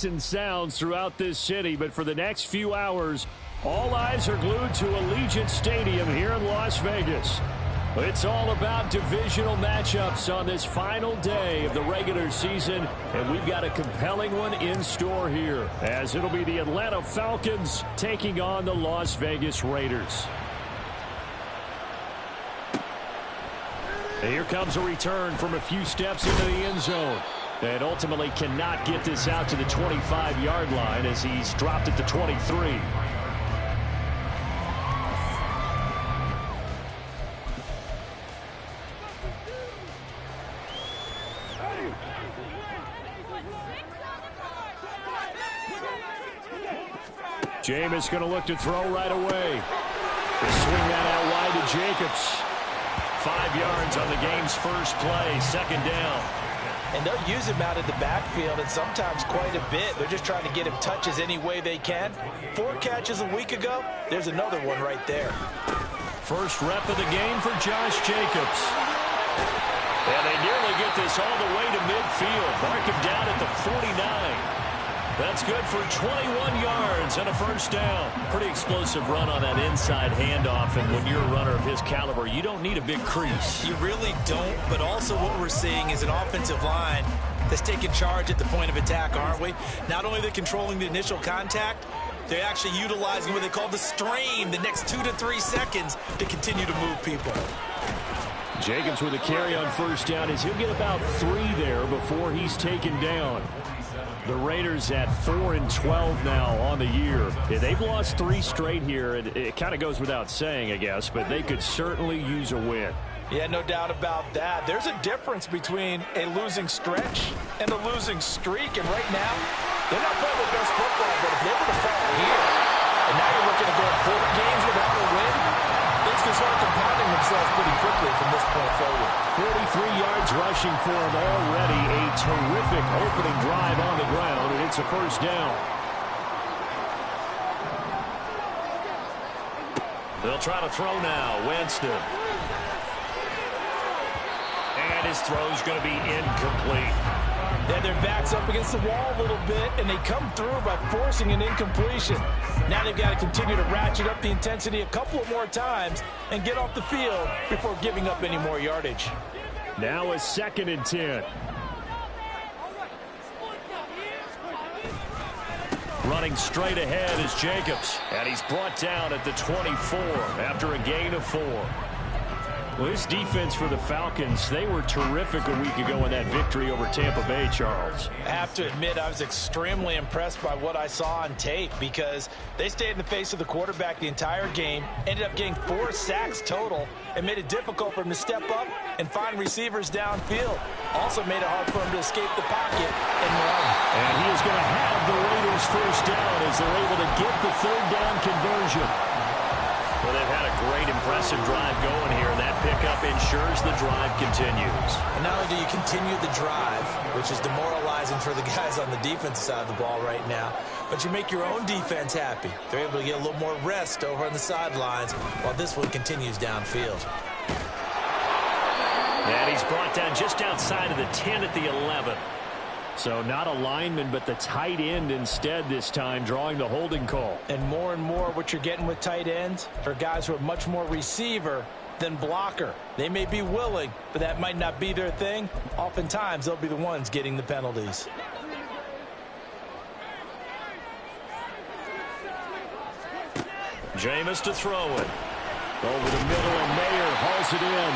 And sounds throughout this city, but for the next few hours, all eyes are glued to Allegiant Stadium here in Las Vegas. It's all about divisional matchups on this final day of the regular season, and we've got a compelling one in store here, as it'll be the Atlanta Falcons taking on the Las Vegas Raiders. And here comes a return from a few steps into the end zone. And ultimately cannot get this out to the 25-yard line as he's dropped at the 23. Jameis going to look to throw right away. They swing that out wide to Jacobs. 5 yards on the game's first play, second down. And they'll use him out in the backfield, and sometimes quite a bit. They're just trying to get him touches any way they can. 4 catches a week ago. There's another one right there. First rep of the game for Josh Jacobs. And they nearly get this all the way to midfield. Mark him down at the 49. That's good for 21 yards and a first down. Pretty explosive run on that inside handoff, and when you're a runner of his caliber, you don't need a big crease. You really don't, but also what we're seeing is an offensive line that's taking charge at the point of attack, aren't we? Not only are they controlling the initial contact, they're actually utilizing what they call the strain the next 2 to 3 seconds to continue to move people. Jacobs with a carry on first down as he'll get about 3 there before he's taken down. The Raiders at 4-12 now on the year. Yeah, they've lost 3 straight here. It kind of goes without saying, I guess, but they could certainly use a win. Yeah, no doubt about that. There's a difference between a losing stretch and a losing streak, and right now, they're not playing their best football, but if they were to fall here, and now you're looking to go 4 games without a win, things can start compounding themselves pretty quickly from this point forward. 43 yards rushing for him already. A terrific opening drive on the ground, and it's a first down. They'll try to throw now. Winston. And his throw's going to be incomplete. Yeah, their back's up against the wall a little bit, and they come through by forcing an incompletion. Now they've got to continue to ratchet up the intensity a couple of more times and get off the field before giving up any more yardage. Now a 2nd and 10. Running straight ahead is Jacobs, and he's brought down at the 24 after a gain of 4. Well, this defense for the Falcons, they were terrific a week ago in that victory over Tampa Bay, Charles. I have to admit, I was extremely impressed by what I saw on tape because they stayed in the face of the quarterback the entire game, ended up getting 4 sacks total, and made it difficult for him to step up and find receivers downfield. Also made it hard for him to escape the pocket and run. And he is going to have the Raiders first down as they're able to get the 3rd down conversion. Well, they've had a great, impressive drive going here, and that pickup ensures the drive continues. And not only do you continue the drive, which is demoralizing for the guys on the defensive side of the ball right now, but you make your own defense happy. They're able to get a little more rest over on the sidelines while this one continues downfield. And he's brought down just outside of the 10 at the 11. So not a lineman, but the tight end instead this time, drawing the holding call. And more what you're getting with tight ends are guys who are much more receiver than blocker. They may be willing, but that might not be their thing. Oftentimes, they'll be the ones getting the penalties. Jameis to throw it. Over the middle, and Mayer hauls it in.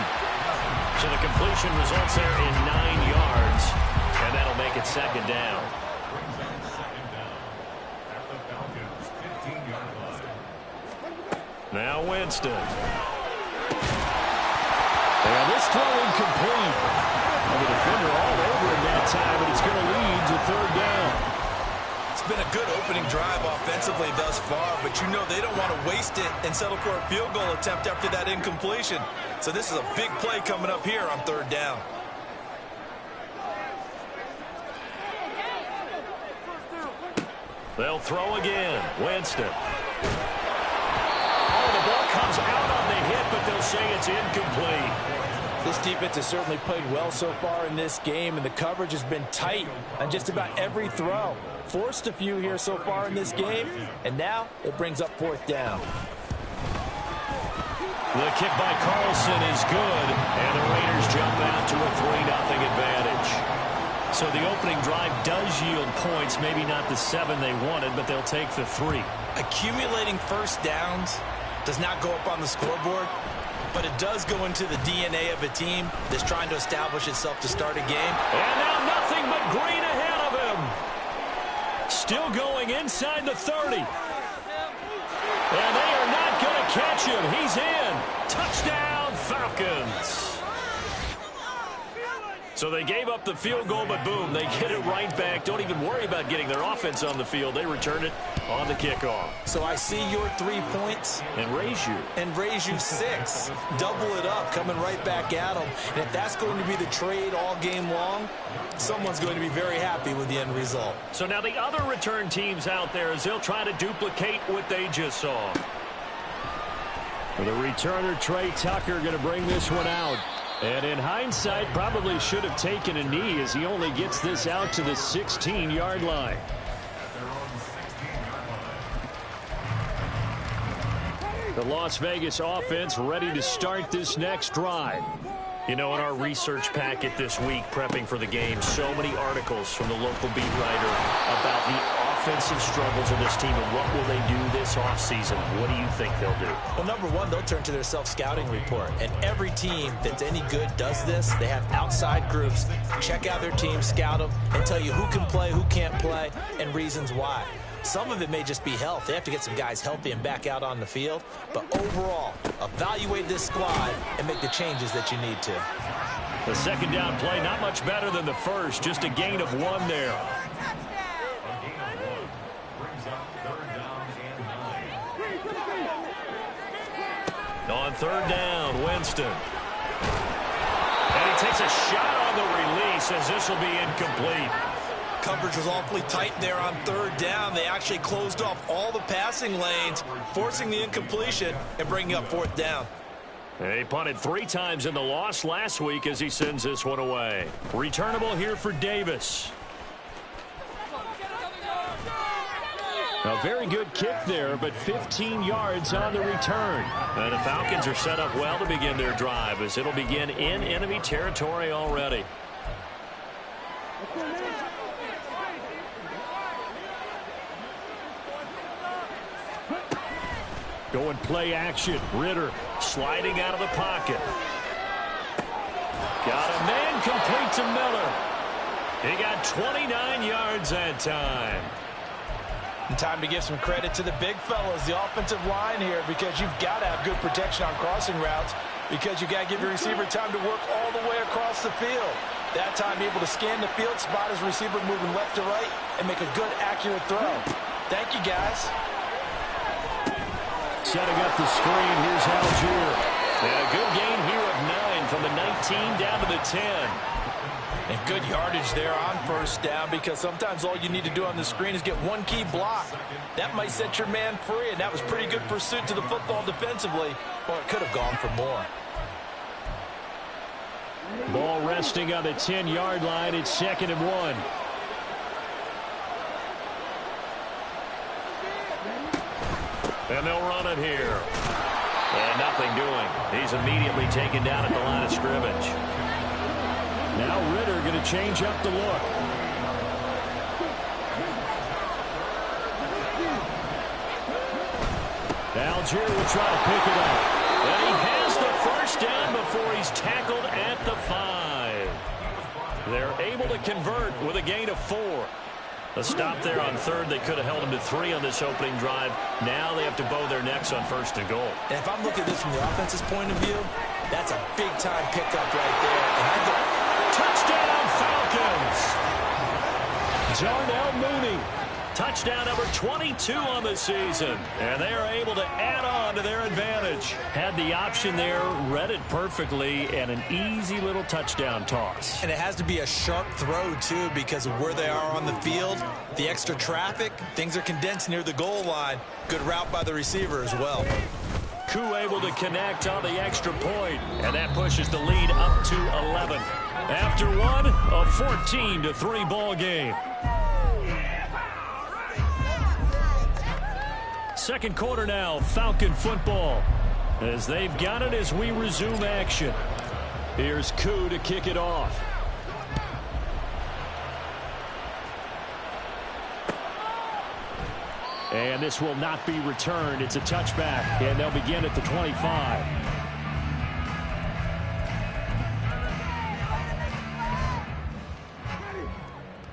So the completion results there in 9 yards. And that'll make it 2nd down. Now Winston. And this throw incomplete. And the defender all over him that time, but it's going to lead to 3rd down. It's been a good opening drive offensively thus far, but you know they don't want to waste it and settle for a field goal attempt after that incompletion. So this is a big play coming up here on 3rd down. They'll throw again. Winston. Oh, the ball comes out on the hit, but they'll say it's incomplete. This defense has certainly played well so far in this game, and the coverage has been tight on just about every throw. Forced a few here so far in this game, and now it brings up fourth down. The kick by Carlson is good, and the Raiders jump out to a 3-0 advantage. So the opening drive does yield points, maybe not the 7 they wanted, but they'll take the 3. Accumulating first downs does not go up on the scoreboard, but it does go into the DNA of a team that's trying to establish itself to start a game. And now nothing but green ahead of him. Still going inside the 30. And they are not going to catch him. He's in. Touchdown, Falcons. So they gave up the field goal, but boom, they get it right back. Don't even worry about getting their offense on the field. They return it on the kickoff. So I see your 3 points. And raise you 6. Double it up, coming right back at them. And if that's going to be the trade all game long, someone's going to be very happy with the end result. So now the other return teams out there, as they'll try to duplicate what they just saw. For the returner, Trey Tucker, going to bring this one out. And in hindsight, probably should have taken a knee as he only gets this out to the 16-yard line. The Las Vegas offense ready to start this next drive. You know, in our research packet this week, prepping for the game, so many articles from the local beat writer about the offensive struggles of this team and what will they do this offseason. What do you think they'll do? Well, number one, they'll turn to their self-scouting report. And every team that's any good does this. They have outside groups. Check out their team, scout them, and tell you who can play, who can't play, and reasons why. Some of it may just be health. They have to get some guys healthy and back out on the field. But overall, evaluate this squad and make the changes that you need to. The second down play, not much better than the first. Just a gain of 1 there. On third down, Winston. And he takes a shot on the release as this will be incomplete. Coverage was awfully tight there on third down. They actually closed off all the passing lanes, forcing the incompletion and bringing up fourth down. He punted 3 times in the loss last week as he sends this one away. Returnable here for Davis. A very good kick there, but 15 yards on the return. And the Falcons are set up well to begin their drive as it'll begin in enemy territory already. Going play action. Ritter sliding out of the pocket. Got a man complete to Miller. He got 29 yards that time. And time to give some credit to the big fellas, the offensive line here, because you've got to have good protection on crossing routes because you got to give your receiver time to work all the way across the field. That time, be able to scan the field, spot his receiver moving left to right, and make a good, accurate throw. Thank you, guys. Setting up the screen, here's Algier. And a good gain here of 9 from the 19 down to the 10. And good yardage there on first down because sometimes all you need to do on the screen is get one key block. That might set your man free, and that was pretty good pursuit to the football defensively. Or it could have gone for more. Ball resting on the 10-yard line. It's 2nd and 1. And they'll run it here. And nothing doing. He's immediately taken down at the line of scrimmage. Now Ritter going to change up the look. Algier will try to pick it up. And he has the first down before he's tackled at the 5. They're able to convert with a gain of 4. A stop there on third. They could have held him to 3 on this opening drive. Now they have to bow their necks on 1st and goal. And if I'm looking at this from the offense's point of view, that's a big-time pickup right there. And I go, touchdown, Falcons! Darnell Mooney. Touchdown number 22 on the season. And they are able to add on to their advantage. Had the option there, read it perfectly, and an easy little touchdown toss. And it has to be a sharp throw, too, because of where they are on the field. The extra traffic, things are condensed near the goal line. Good route by the receiver as well. Koo able to connect on the extra point, and that pushes the lead up to 11. After one, a 14-3 ball game. Second quarter now, Falcon football. As they've got it as we resume action. Here's Koo to kick it off. And this will not be returned. It's a touchback, and they'll begin at the 25.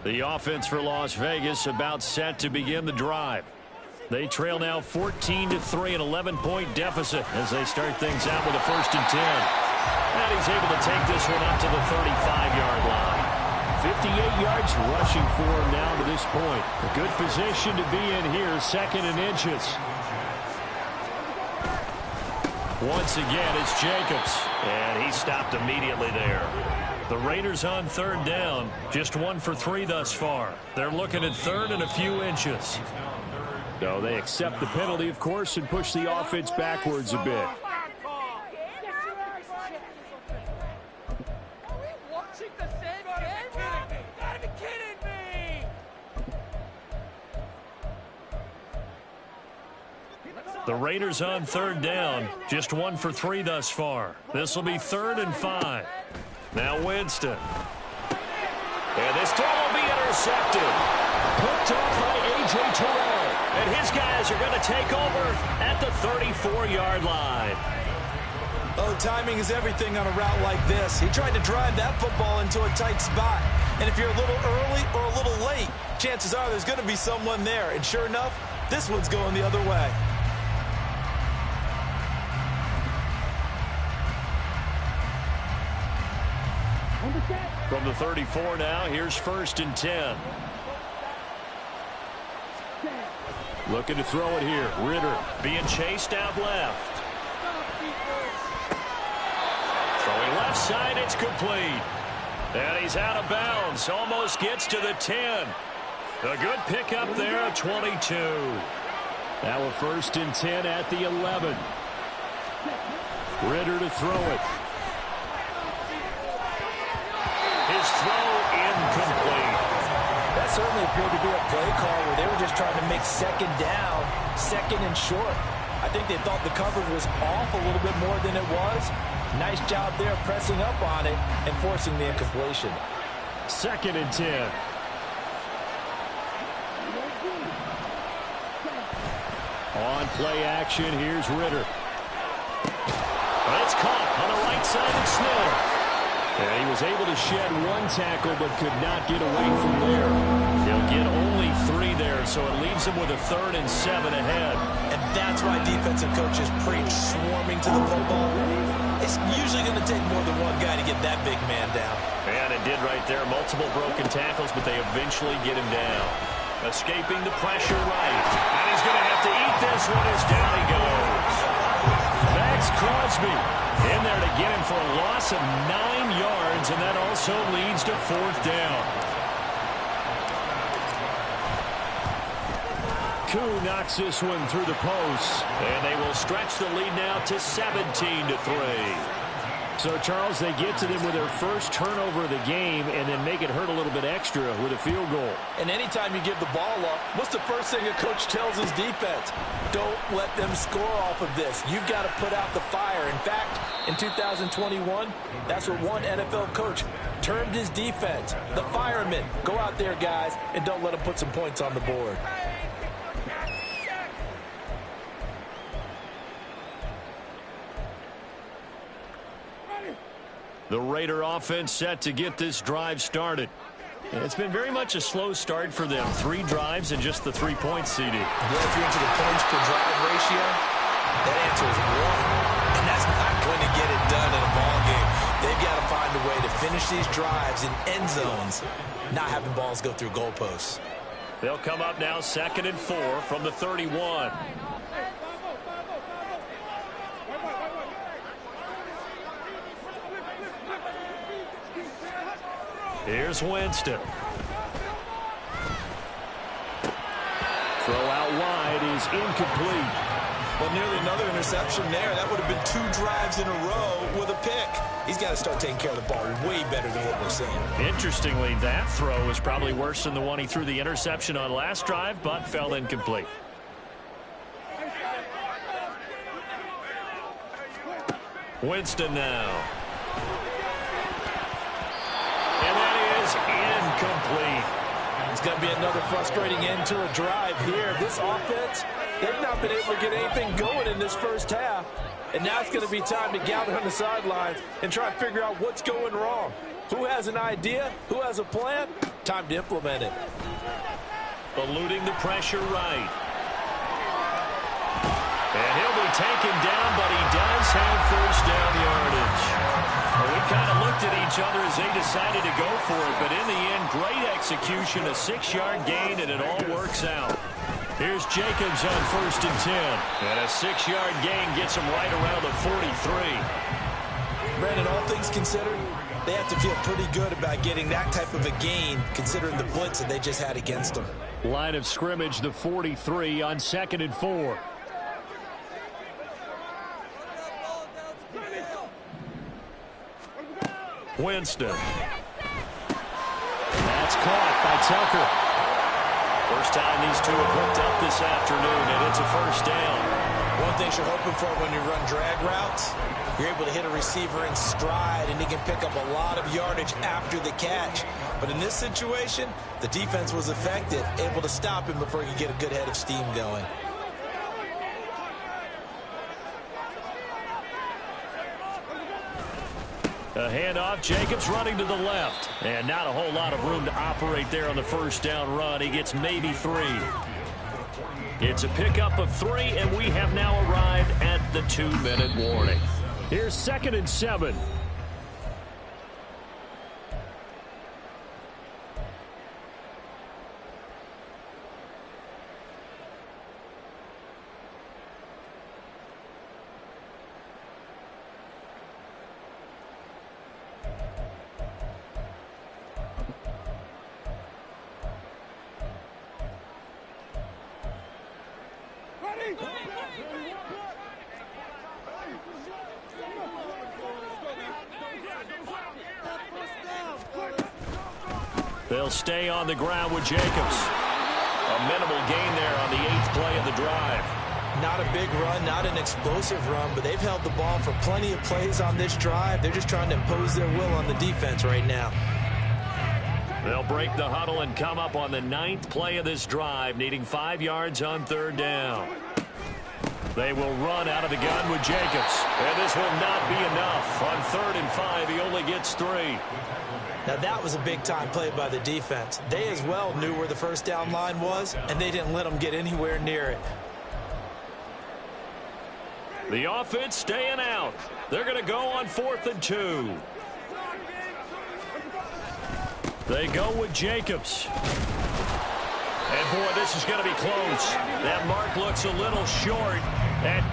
The offense for Las Vegas about set to begin the drive. They trail now 14-3, an 11-point deficit as they start things out with a 1st and 10. And he's able to take this one up to the 35-yard line. 58 yards rushing for him now to this point. A good position to be in here, 2nd and inches. Once again, it's Jacobs. And he stopped immediately there. The Raiders on 3rd down. Just 1 for 3 thus far. They're looking at 3rd and a few inches. No, they accept the penalty, of course, and push the offense backwards a bit. The Raiders on 3rd down. Just 1 for 3 thus far. This will be 3rd and 5. Now Winston. And this throw will be intercepted. Picked off by A.J. Terrell. And his guys are going to take over at the 34-yard line. Oh, timing is everything on a route like this. He tried to drive that football into a tight spot. And if you're a little early or a little late, chances are there's going to be someone there. And sure enough, this one's going the other way. From the 34 now, here's 1st and 10. Looking to throw it here. Ritter being chased out left. Throwing left side, it's complete. And he's out of bounds. Almost gets to the 10. A good pickup there, 22. Now a 1st and 10 at the 11. Ritter to throw it. His throw incomplete. That certainly appeared to be a play call where they were just trying to make 2nd down, 2nd and short. I think they thought the coverage was off a little bit more than it was. Nice job there pressing up on it and forcing the incompletion. 2nd and 10. On play action, here's Ritter. It's caught on the right side of Smith. And he was able to shed 1 tackle but could not get away from there. He'll get only 3 there, so it leaves him with a 3rd and 7 ahead. And that's why defensive coaches preach swarming to the football. It's usually going to take more than one guy to get that big man down. And it did right there. Multiple broken tackles, but they eventually get him down. Escaping the pressure right. And he's going to have to eat this one as down he goes. Max Crosby in there to get him for a loss of 9 yards, and that also leads to 4th down. Koo knocks this one through the post, and they will stretch the lead now to 17-3. So, Charles, they get to them with their first turnover of the game and then make it hurt a little bit extra with a field goal. And anytime you give the ball up, what's the first thing a coach tells his defense? Don't let them score off of this. You've got to put out the fire. In fact, in 2021, that's what one NFL coach termed his defense. The firemen. Go out there, guys, and don't let them put some points on the board. The Raider offense set to get this drive started. It's been very much a slow start for them. 3 drives and just the 3 points seeded. Yeah, if you're into the points per drive ratio, that answer is 1. And that's not going to get it done in a ball game. They've got to find a way to finish these drives in end zones, not having balls go through goalposts. They'll come up now 2nd and 4 from the 31. Here's Winston. Throw out wide is incomplete. Well, nearly another interception there. That would have been 2 drives in a row with a pick. He's got to start taking care of the ball way better than what we're seeing. Interestingly, that throw was probably worse than the one he threw the interception on last drive, but fell incomplete. Winston now. And that is incomplete. It's going to be another frustrating end to a drive here. This offense, they've not been able to get anything going in this first half. And now it's going to be time to gather on the sidelines and try and figure out what's going wrong. Who has an idea? Who has a plan? Time to implement it. Eluding the pressure right. And he'll be taken down, but he does have first down yardage. Well, we kind of looked at each other as they decided to go for it, but in the end, great execution, a 6-yard gain, and it all works out. Here's Jacobs on 1st and 10. And a 6-yard gain gets him right around the 43. Brandon, all things considered, they have to feel pretty good about getting that type of a gain, considering the blitz that they just had against them. Line of scrimmage, the 43 on 2nd and 4. Winston. That's caught by Tucker. First time these two have hooked up this afternoon, and it's a first down. One thing you're hoping for when you run drag routes, you're able to hit a receiver in stride, and he can pick up a lot of yardage after the catch. But in this situation, the defense was effective, able to stop him before he could get a good head of steam going. A handoff, Jacobs running to the left. And not a whole lot of room to operate there on the first down run. He gets maybe 3. It's a pickup of 3, and we have now arrived at the 2-minute warning. Here's 2nd and 7. They'll stay on the ground with Jacobs. A minimal gain there on the 8th play of the drive. Not a big run, not an explosive run, but they've held the ball for plenty of plays on this drive. They're just trying to impose their will on the defense right now. They'll break the huddle and come up on the 9th play of this drive, needing 5 yards on 3rd down. They will run out of the gun with Jacobs. And this will not be enough. On 3rd and 5, he only gets 3. Now that was a big-time play by the defense. They as well knew where the first down line was, and they didn't let them get anywhere near it. The offense staying out. They're going to go on 4th and 2. They go with Jacobs. And, boy, this is going to be close. That mark looks a little short. And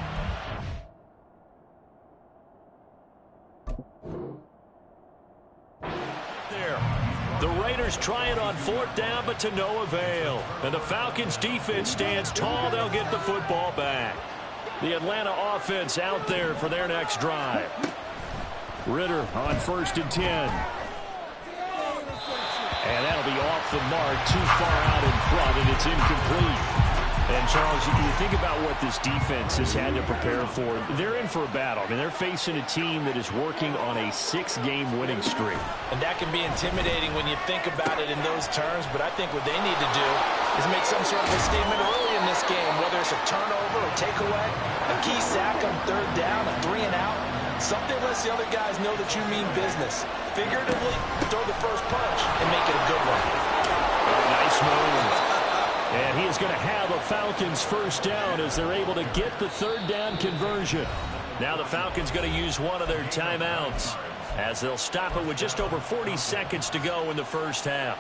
the Raiders try it on 4th down, but to no avail. And the Falcons' defense stands tall. They'll get the football back. The Atlanta offense out there for their next drive. Ritter on 1st and 10. And that'll be off the mark, too far out in front, and it's incomplete. And, Charles, you think about what this defense has had to prepare for. They're in for a battle. I mean, they're facing a team that is working on a 6-game winning streak. And that can be intimidating when you think about it in those terms, but I think what they need to do is make some sort of a statement early in this game, whether it's a turnover, a takeaway, a key sack on 3rd down, a 3 and out. Something lets the other guys know that you mean business. Figuratively, throw the first punch and make it a good one. Nice move. And he is going to have a Falcons first down as they're able to get the 3rd down conversion. Now the Falcons going to use one of their timeouts as they'll stop it with just over 40 seconds to go in the first half.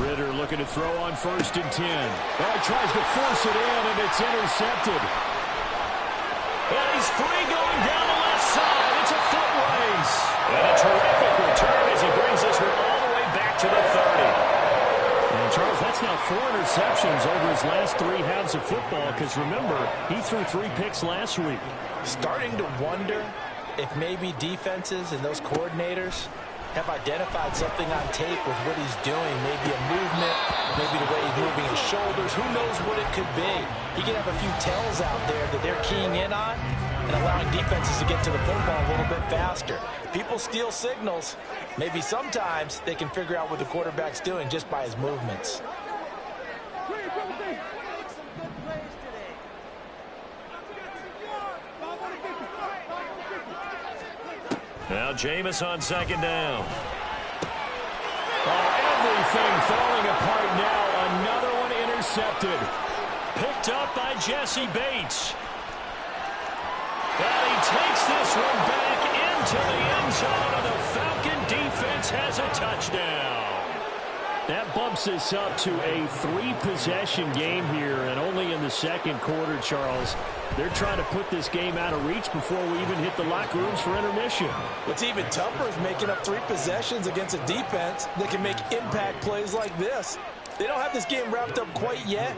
Ritter looking to throw on 1st and 10. Oh, he tries to force it in, and it's intercepted. And he's free going down the left side. It's a foot race. And a terrific return as he brings this one all the way back to the 30. And, Charles, that's now 4 interceptions over his last 3 halves of football because, remember, he threw 3 picks last week. Starting to wonder if maybe defenses and those coordinators have identified something on tape with what he's doing, maybe a movement, maybe the way he's moving his shoulders, who knows what it could be. He could have a few tells out there that they're keying in on and allowing defenses to get to the football a little bit faster. People steal signals. Maybe sometimes they can figure out what the quarterback's doing just by his movements. Now Jameis on second down. Oh, everything falling apart now. Another one intercepted. Picked up by Jesse Bates. And he takes this one back into the end zone, and the Falcon defense has a touchdown. That bumps us up to a 3-possession game here, and only in the second quarter, Charles. They're trying to put this game out of reach before we even hit the locker rooms for intermission. What's even tougher is making up 3 possessions against a defense that can make impact plays like this. They don't have this game wrapped up quite yet,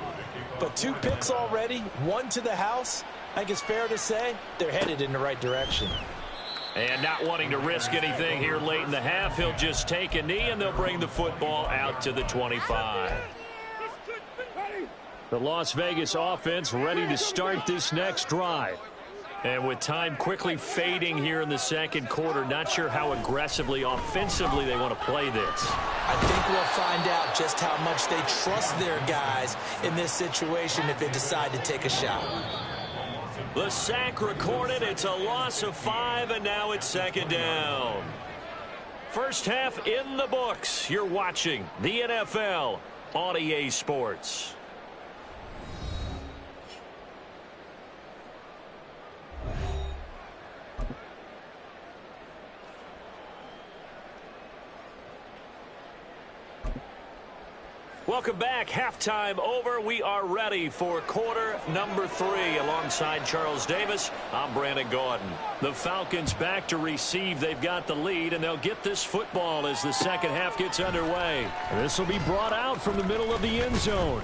but 2 picks already, 1 to the house. I think it's fair to say they're headed in the right direction. And not wanting to risk anything here late in the half, he'll just take a knee, and they'll bring the football out to the 25. The Las Vegas offense ready to start this next drive. And with time quickly fading here in the second quarter, not sure how aggressively, offensively they want to play this. I think we'll find out just how much they trust their guys in this situation if they decide to take a shot. The sack recorded. It's a loss of 5, and now it's second down. First half in the books. You're watching the NFL on EA Sports. Welcome back. Halftime over. We are ready for quarter number 3. Alongside Charles Davis, I'm Brandon Gordon. The Falcons back to receive. They've got the lead, and they'll get this football as the second half gets underway. This will be brought out from the middle of the end zone.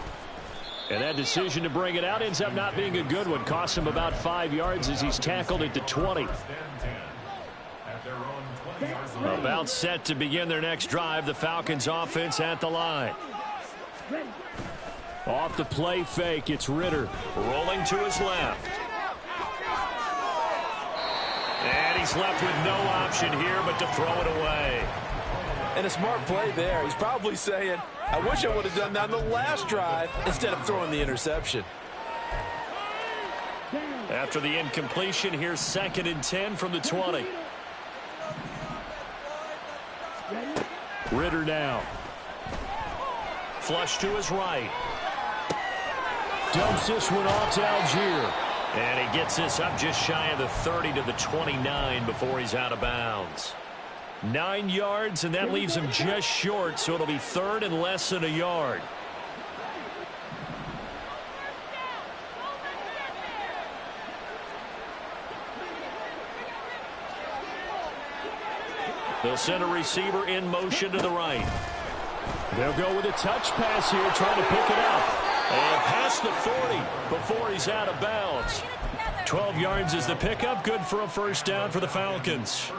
And that decision to bring it out ends up not being a good one. Costs him about 5 yards as he's tackled at the 20. About set to begin their next drive. The Falcons offense at the line. Off the play fake, it's Ritter. Rolling to his left. And he's left with no option here but to throw it away. And a smart play there. He's probably saying, I wish I would have done that on the last drive instead of throwing the interception. After the incompletion, here's 2nd and 10 from the 20. Ritter now. Flush to his right. Dumps this one off to Algier. And he gets this up just shy of the 30 to the 29 before he's out of bounds. 9 yards, and that leaves him just short, so it'll be 3rd and less than a yard. They'll send a receiver in motion to the right. They'll go with a touch pass here, trying to pick it up. And past the 40 before he's out of bounds. 12 yards is the pickup. Good for a first down for the Falcons.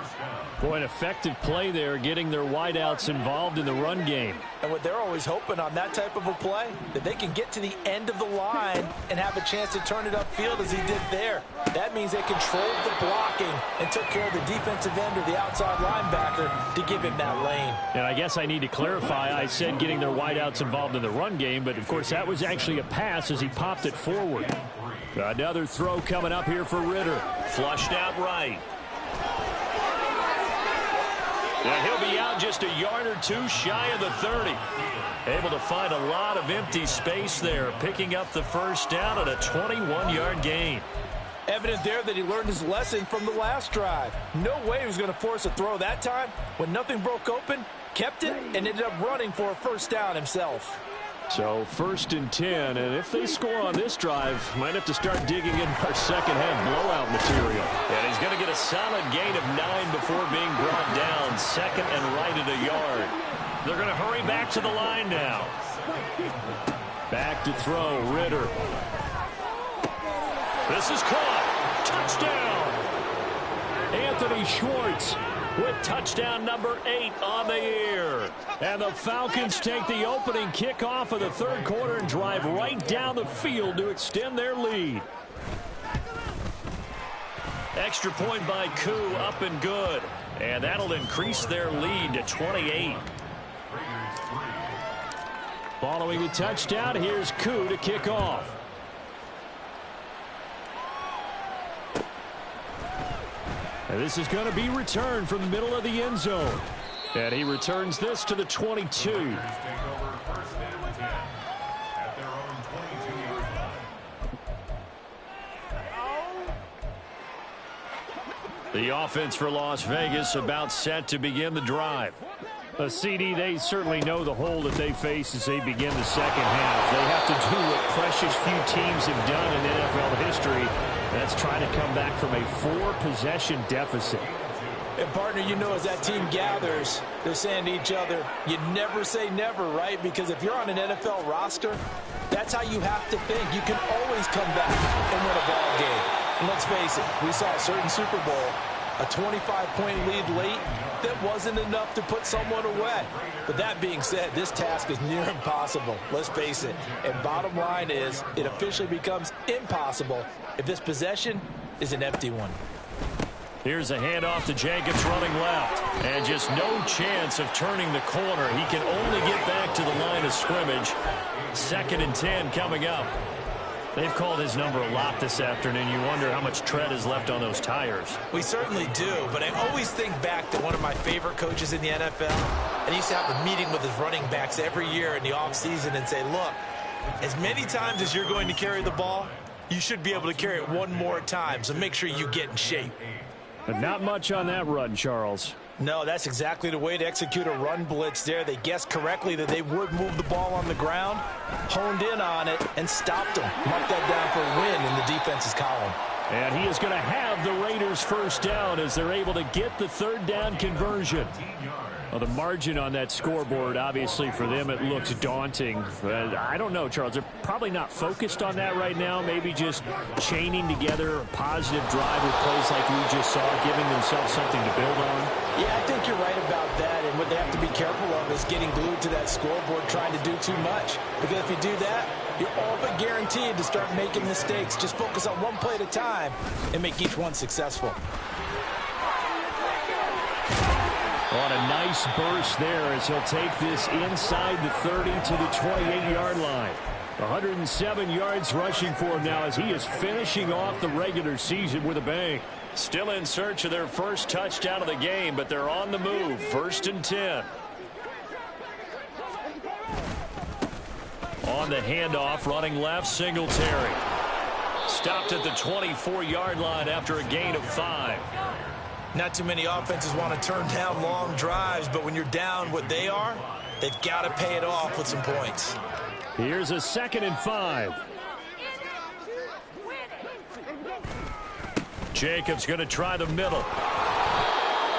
Boy, an effective play there, getting their wideouts involved in the run game. And what they're always hoping on that type of a play, that they can get to the end of the line and have a chance to turn it upfield as he did there. That means they controlled the blocking and took care of the defensive end or the outside linebacker to give him that lane. And I guess I need to clarify, I said getting their wideouts involved in the run game, but of course that was actually a pass as he popped it forward. Another throw coming up here for Ritter. Flushed out right. And he'll be out just a yard or 2 shy of the 30. Able to find a lot of empty space there, picking up the first down at a 21-yard gain. Evident there that he learned his lesson from the last drive. No way he was going to force a throw that time. When nothing broke open, kept it, and ended up running for a first down himself. So 1st and 10, and if they score on this drive, might have to start digging in our second half blowout material. And he's going to get a solid gain of 9 before being brought down. 2nd and right at a yard. They're going to hurry back to the line now. Back to throw, Ritter. This is caught. Touchdown. Anthony Schwartz with touchdown number 8 on the year. And the Falcons take the opening kickoff of the third quarter and drive right down the field to extend their lead. Extra point by Koo, up and good. And that'll increase their lead to 28. Following the touchdown, here's Koo to kick off. And this is going to be returned from the middle of the end zone. And he returns this to the 22. The offense for Las Vegas about set to begin the drive. A CD, they certainly know the hole that they face as they begin the second half. They have to do what precious few teams have done in NFL history. That's trying to come back from a 4-possession deficit. And, partner, you know, as that team gathers, they're saying to each other, you never say never, right? Because if you're on an NFL roster, that's how you have to think. You can always come back and win a ball game. And let's face it, we saw a certain Super Bowl, a 25-point lead late, that wasn't enough to put someone away. But that being said, this task is near impossible. Let's face it. And bottom line is, it officially becomes impossible if this possession is an empty one. Here's a handoff to Jacobs running left. And just no chance of turning the corner. He can only get back to the line of scrimmage. 2nd and 10 coming up. They've called his number a lot this afternoon. You wonder how much tread is left on those tires. We certainly do, but I always think back to one of my favorite coaches in the NFL. And he used to have a meeting with his running backs every year in the offseason and say, look, as many times as you're going to carry the ball, you should be able to carry it one more time, so make sure you get in shape. But not much on that run, Charles. No, that's exactly the way to execute a run blitz there. They guessed correctly that they would move the ball on the ground, honed in on it, and stopped them. Marked that down for a win in the defense's column. And he is going to have the Raiders first down as they're able to get the third down conversion. Well, the margin on that scoreboard, obviously, for them, it looks daunting. I don't know, Charles. They're probably not focused on that right now. Maybe just chaining together a positive drive with plays like we just saw, giving themselves something to build on. Yeah, I think you're right about that. And what they have to be careful of is getting glued to that scoreboard trying to do too much. Because if you do that, you're all but guaranteed to start making mistakes. Just focus on one play at a time and make each one successful. On a nice burst there as he'll take this inside the 30 to the 28-yard line. 107 yards rushing for him now as he is finishing off the regular season with a bang. Still in search of their first touchdown of the game, but they're on the move. 1st and 10. On the handoff, running left, Singletary. Stopped at the 24-yard line after a gain of 5. Not too many offenses want to turn down long drives, but when you're down what they are, they've got to pay it off with some points. Here's a 2nd and 5. Jacobs going to try the middle.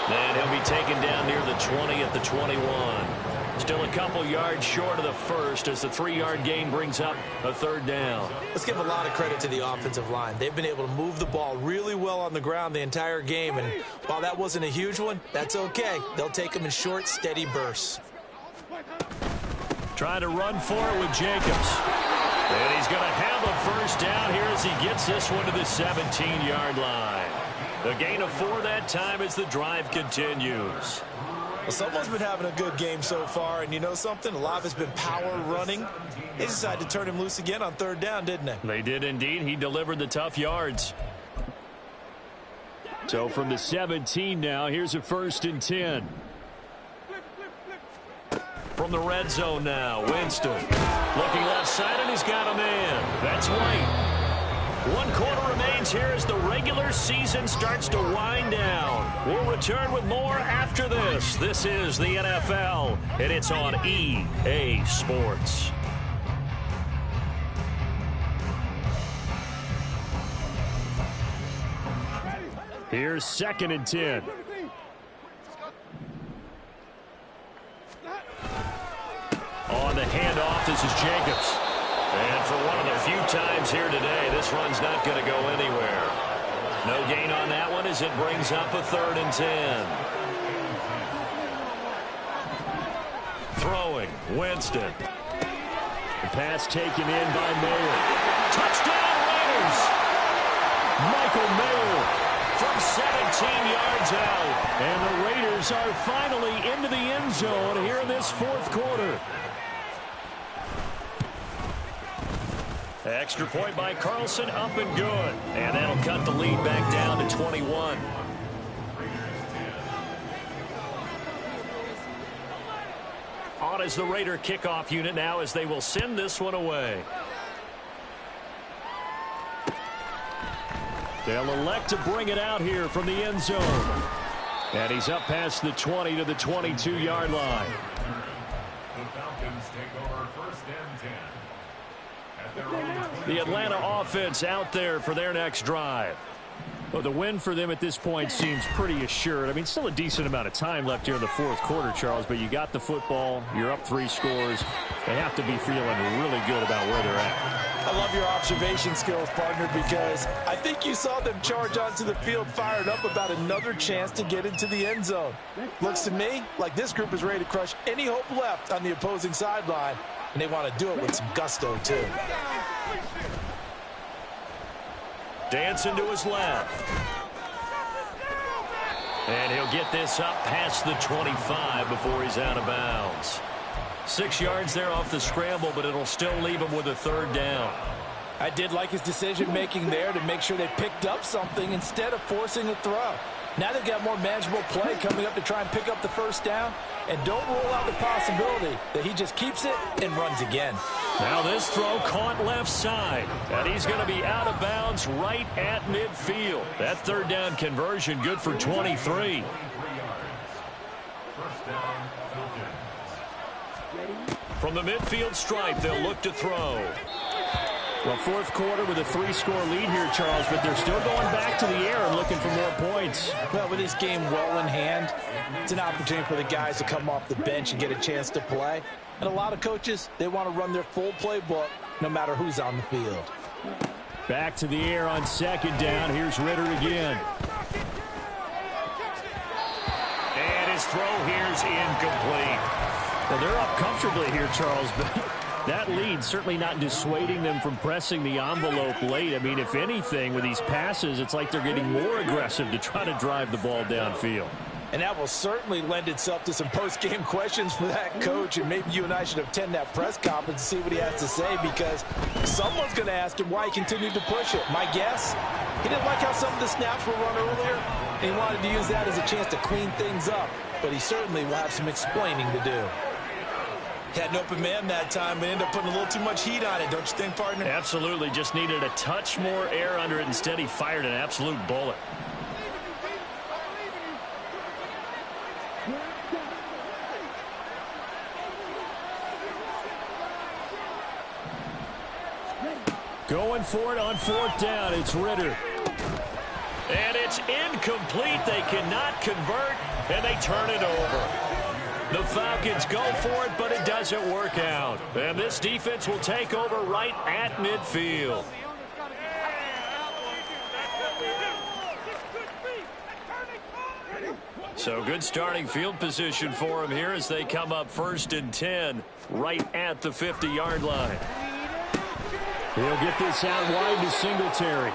And he'll be taken down near the 20 at the 21. Still a couple yards short of the first as the 3-yard gain brings up a third down. Let's give a lot of credit to the offensive line. They've been able to move the ball really well on the ground the entire game. And while that wasn't a huge one, that's okay. They'll take them in short, steady bursts. Trying to run for it with Jacobs. And he's going to have a first down here as he gets this one to the 17-yard line. The gain of 4 that time as the drive continues. Well, someone's been having a good game so far, and you know something? A lot of it's been power running. They decided to turn him loose again on 3rd down, didn't they? They did indeed. He delivered the tough yards. So from the 17 now, here's a 1st and 10. From the red zone now, Winston. Looking left side, and he's got a man. That's White. 1 quarter remains here as the regular season starts to wind down. We'll return with more after this. This is the NFL, and it's on EA Sports. Here's 2nd and 10. On the handoff, this is Jacobs. And for one of the few times here today, this run's not going to go anywhere. No gain on that one as it brings up a 3rd and 10. Throwing, Winston. The pass taken in by Mayer. Touchdown, Raiders! Michael Mayer from 17 yards out. And the Raiders are finally into the end zone here in this 4th quarter. Extra point by Carlson, up and good. And that'll cut the lead back down to 21. On is the Raider kickoff unit now as they will send this one away. They'll elect to bring it out here from the end zone. And he's up past the 20 to the 22-yard line. The Falcons take over 1st and 10. The Atlanta offense out there for their next drive. Well, the win for them at this point seems pretty assured. I mean, still a decent amount of time left here in the 4th quarter, Charles, but you got the football. You're up 3 scores. They have to be feeling really good about where they're at. I love your observation skills, partner, because I think you saw them charge onto the field fired up about another chance to get into the end zone. Looks to me like this group is ready to crush any hope left on the opposing sideline, and they want to do it with some gusto, too. Dancing to his left. And he'll get this up past the 25 before he's out of bounds. 6 yards there off the scramble, but it'll still leave him with a 3rd down. I did like his decision-making there to make sure they picked up something instead of forcing a throw. Now they've got more manageable play coming up to try and pick up the 1st down. And don't rule out the possibility that he just keeps it and runs again. Now this throw caught left side. And he's going to be out of bounds right at midfield. That 3rd down conversion good for 23. From the midfield stripe, they'll look to throw. Well, 4th quarter with a 3-score lead here, Charles, but they're still going back to the air and looking for more points. Well, with this game well in hand, it's an opportunity for the guys to come off the bench and get a chance to play. And a lot of coaches, they want to run their full playbook no matter who's on the field. Back to the air on 2nd down. Here's Ritter again. And his throw here's incomplete. Well, they're up comfortably here, Charles, but that lead certainly not dissuading them from pressing the envelope late. I mean, if anything, with these passes, it's like they're getting more aggressive to try to drive the ball downfield. And that will certainly lend itself to some post-game questions for that coach. And maybe you and I should attend that press conference and see what he has to say, because someone's going to ask him why he continued to push it. My guess, he didn't like how some of the snaps were run earlier, and he wanted to use that as a chance to clean things up. But he certainly will have some explaining to do. Had an open man that time, but ended up putting a little too much heat on it, don't you think, partner? Absolutely. Just needed a touch more air under it. Instead, he fired an absolute bullet. Going for it on 4th down. It's Ritter. And it's incomplete. They cannot convert, and they turn it over. The Falcons go for it, but it doesn't work out. And this defense will take over right at midfield. So good starting field position for them here as they come up 1st and 10 right at the 50-yard line. He'll get this out wide to Singletary.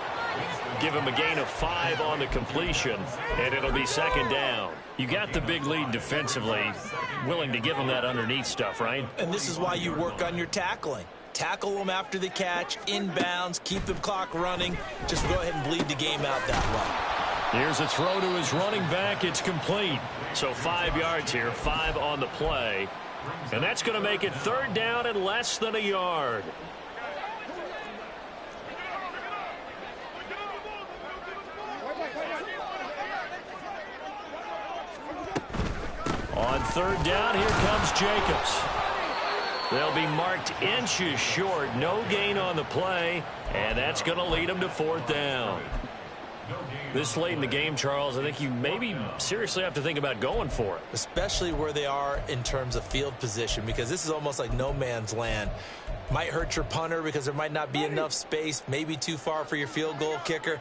Give him a gain of 5 on the completion, and it'll be 2nd down. You got the big lead defensively, willing to give them that underneath stuff, right? And this is why you work on your tackling. Tackle them after the catch, inbounds, keep the clock running. Just go ahead and bleed the game out that way. Here's a throw to his running back. It's complete. So 5 yards here, 5 on the play. And that's going to make it 3rd down and less than a yard. On 3rd down, here comes Jacobs. They'll be marked inches short. No gain on the play, and that's going to lead them to 4th down. This late in the game, Charles, I think you maybe seriously have to think about going for it. Especially where they are in terms of field position, because this is almost like no man's land. Might hurt your punter because there might not be enough space, maybe too far for your field goal kicker.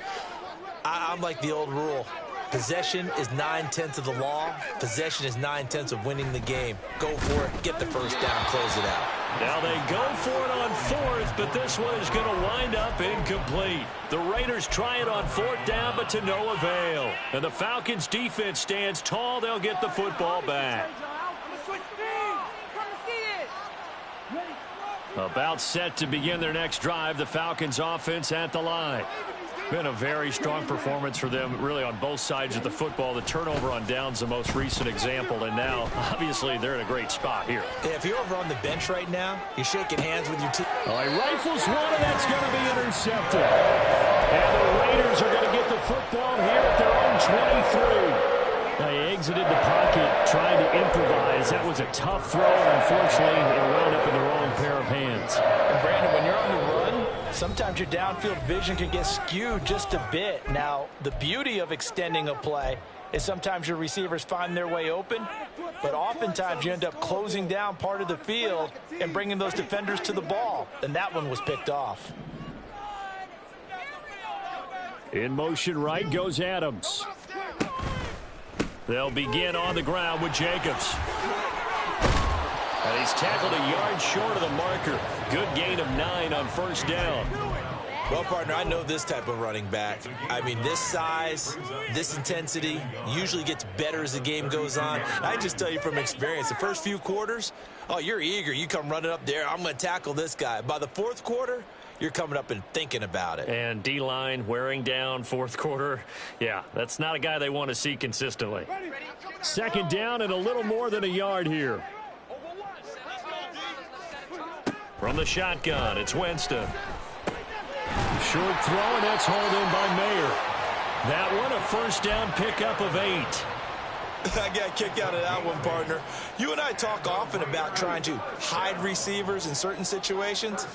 I'm like the old rule. Possession is 9/10 of the law. Possession is 9/10 of winning the game. Go for it. Get the first down. Close it out. Now they go for it on fourth, but this one is going to wind up incomplete. The Raiders try it on fourth down, but to no avail. And the Falcons' defense stands tall. They'll get the football back. About set to begin their next drive, the Falcons' offense at the line. Been a very strong performance for them, really, on both sides of the football. The turnover on downs the most recent example, and now, obviously, they're in a great spot here. Yeah, if you're over on the bench right now, you're shaking hands with your team. He rifles one, and that's going to be intercepted. And the Raiders are going to get the football here at their own 23. They exited the pocket trying to improvise. That was a tough throw, and unfortunately, it wound up in the wrong pair of hands. And Brandon, when you're on the run, sometimes your downfield vision can get skewed just a bit. Now, the beauty of extending a play is sometimes your receivers find their way open, but oftentimes you end up closing down part of the field and bringing those defenders to the ball, and that one was picked off. In motion right goes Adams. They'll begin on the ground with Jacobs. And he's tackled a yard short of the marker. Good gain of 9 on first down. Well, partner, I know this type of running back. I mean, this size, this intensity usually gets better as the game goes on. I just tell you from experience, the first few quarters, oh, you're eager. You come running up there, I'm going to tackle this guy. By the fourth quarter, you're coming up and thinking about it. And D-line wearing down fourth quarter. Yeah, that's not a guy they want to see consistently. Second down and a little more than a yard here. From the shotgun, it's Winston. Short throw, and that's hauled in by Mayer. That one, a first down pickup of 8. I got a kick out of that one, partner. You and I talk often about trying to hide receivers in certain situations,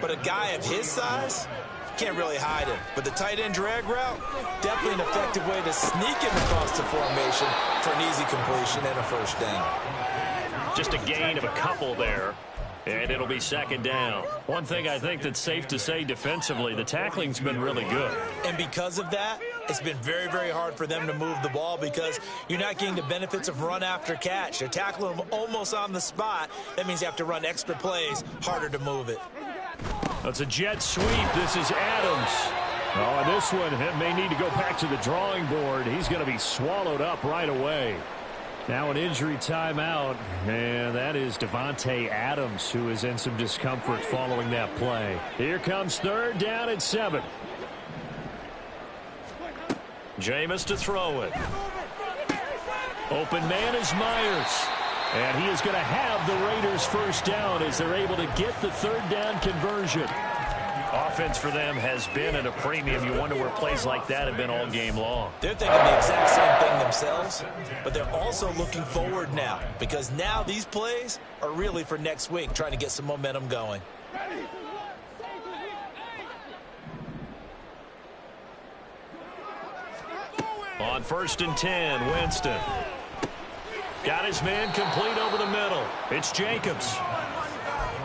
but a guy of his size can't really hide him. But the tight end drag route, definitely an effective way to sneak him across the formation for an easy completion and a first down. Just a gain of a couple there. And it'll be second down. One thing I think that's safe to say defensively, the tackling's been really good. And because of that, it's been very, very hard for them to move the ball because you're not getting the benefits of run after catch. They're tackling them almost on the spot. That means you have to run extra plays, harder to move it. That's a jet sweep. This is Adams. Oh, and this one may need to go back to the drawing board. He's going to be swallowed up right away. Now an injury timeout, and that is Devontae Adams, who is in some discomfort following that play. Here comes third down and 7. Jameis to throw it. Open man is Myers. And he is going to have the Raiders first down as they're able to get the third down conversion. Offense for them has been at a premium. You wonder where plays like that have been all game long. They're thinking the exact same thing themselves, but they're also looking forward now because now these plays are really for next week, trying to get some momentum going. On first and 10, Winston. Got his man complete over the middle. It's Jacobs.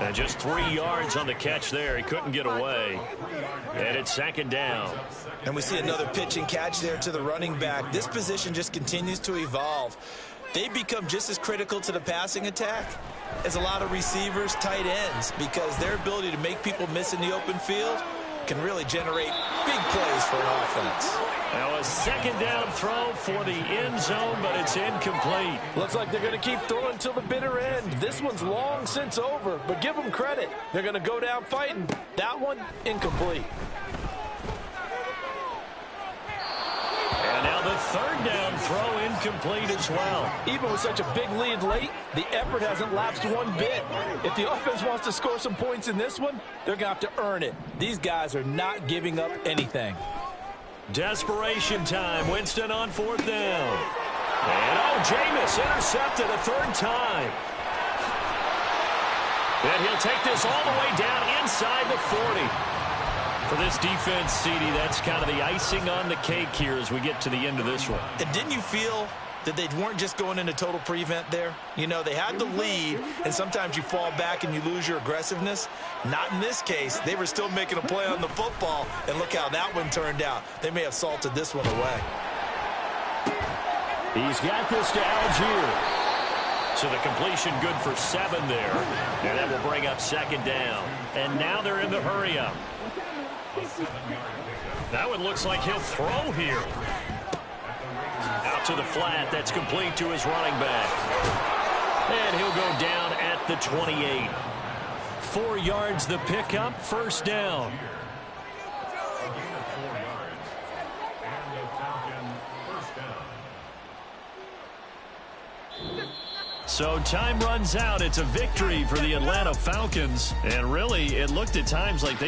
And just 3 yards on the catch there. He couldn't get away. And it's second down. And we see another pitch and catch there to the running back. This position just continues to evolve. They become just as critical to the passing attack as a lot of receivers, tight ends, because their ability to make people miss in the open field can really generate big plays for an offense. Now a second down throw for the end zone, but it's incomplete. Looks like they're going to keep throwing till the bitter end. This one's long since over, but give them credit. They're going to go down fighting. That one, incomplete. And now the third down throw incomplete as well. Even with such a big lead late, the effort hasn't lapsed one bit. If the offense wants to score some points in this one, they're going to have to earn it. These guys are not giving up anything. Desperation time. Winston on fourth down. And Jameis intercepted a third time. And he'll take this all the way down inside the 40. For this defense, CD, that's kind of the icing on the cake here as we get to the end of this one. And didn't you feel that they weren't just going into total prevent there? You know, they had the lead, and sometimes you fall back and you lose your aggressiveness. Not in this case. They were still making a play on the football, and look how that one turned out. They may have salted this one away. He's got this to Algier. So the completion good for 7 there. And that will bring up 2nd down. And now they're in the hurry-up. That one looks like he'll throw here. Out to the flat. That's complete to his running back. And he'll go down at the 28. 4 yards the pickup, 1st down. So time runs out. It's a victory for the Atlanta Falcons. And really, it looked at times like they